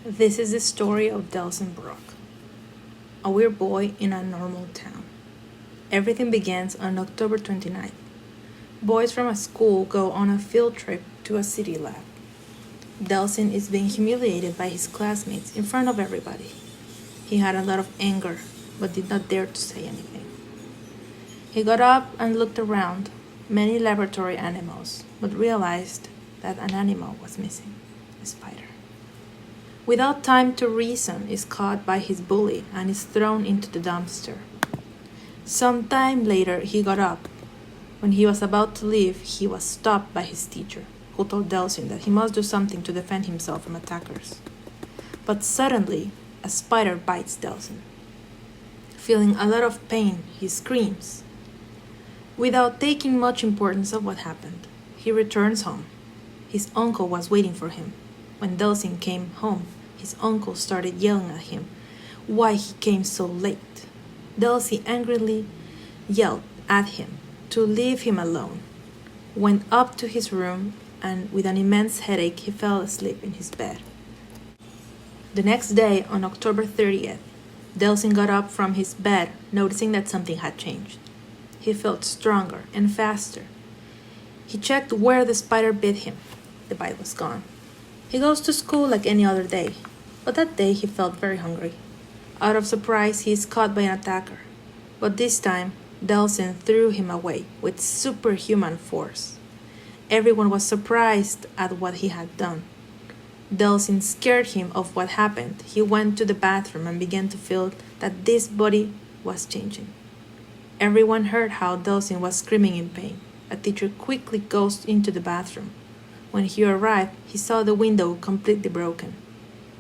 This is the story of Delson Brook, a weird boy in a normal town. Everything begins on October 29th. Boys from a school go on a field trip to a city lab. Delson is being humiliated by his classmates in front of everybody. He had a lot of anger, but did not dare to say anything. He got up and looked around, many laboratory animals, but realized that an animal was missing, a spider. Without time to reason, is caught by his bully and is thrown into the dumpster. Some time later, he got up. When he was about to leave, he was stopped by his teacher, who told Delson that he must do something to defend himself from attackers. But suddenly, a spider bites Delson. Feeling a lot of pain, he screams. Without taking much importance of what happened, he returns home. His uncle was waiting for him. When Delson came home, his uncle started yelling at him why he came so late. Delson angrily yelled at him to leave him alone, went up to his room, and with an immense headache, he fell asleep in his bed. The next day, on October 30th, Delson got up from his bed, noticing that something had changed. He felt stronger and faster. He checked where the spider bit him. The bite was gone. He goes to school like any other day, but that day he felt very hungry. Out of surprise, he is caught by an attacker, but this time, Delson threw him away with superhuman force. Everyone was surprised at what he had done. Delson scared him of what happened. He went to the bathroom and began to feel that this body was changing. Everyone heard how Delson was screaming in pain. A teacher quickly goes into the bathroom. When he arrived, he saw the window completely broken.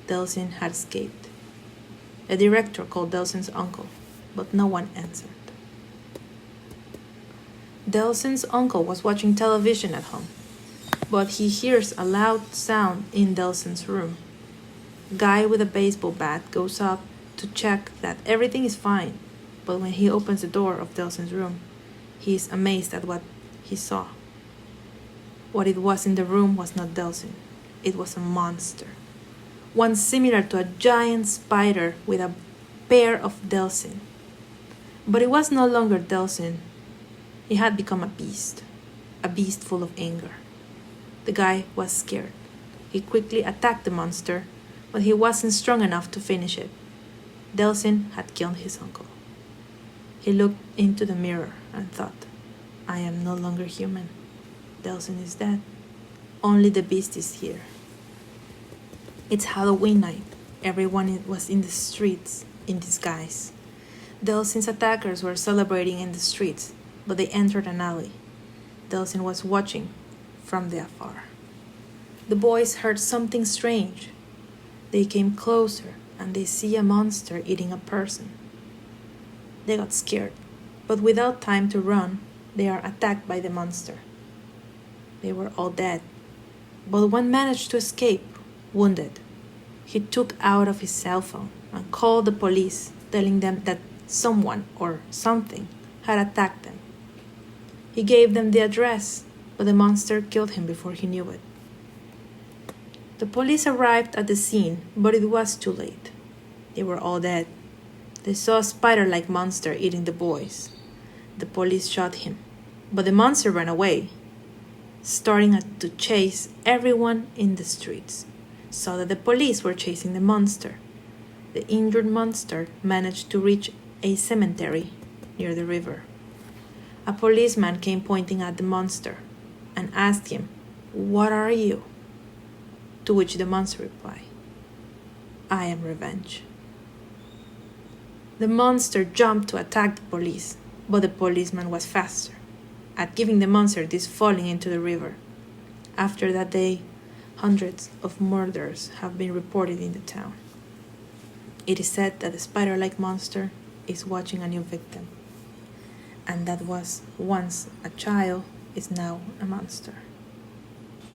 Delson had escaped. The director called Delson's uncle, but no one answered. Delson's uncle was watching television at home, but he hears a loud sound in Delson's room. A guy with a baseball bat goes up to check that everything is fine, but when he opens the door of Delson's room, he is amazed at what he saw. What it was in the room was not Delson. It was a monster. One similar to a giant spider with a pair of Delson. But it was no longer Delson. He had become a beast full of anger. The guy was scared. He quickly attacked the monster, but he wasn't strong enough to finish it. Delson had killed his uncle. He looked into the mirror and thought, I am no longer human. Delson is dead. Only the beast is here. It's Halloween night. Everyone was in the streets in disguise. Delson's attackers were celebrating in the streets, but they entered an alley. Delson was watching from the afar. The boys heard something strange. They came closer and they see a monster eating a person. They got scared, but without time to run, they are attacked by the monster. They were all dead, but one managed to escape, wounded. He took out of his cell phone and called the police, telling them that someone or something had attacked them. He gave them the address, but the monster killed him before he knew it. The police arrived at the scene, but it was too late. They were all dead. They saw a spider-like monster eating the boys. The police shot him, but the monster ran away, starting to chase everyone in the streets, so that the police were chasing the monster. The injured monster managed to reach a cemetery near the river. A policeman came pointing at the monster and asked him, "What are you?" To which the monster replied, "I am revenge." The monster jumped to attack the police, but the policeman was faster at giving the monster this falling into the river. After that day, hundreds of murders have been reported in the town. It is said that the spider-like monster is watching a new victim, and that was once a child is now a monster.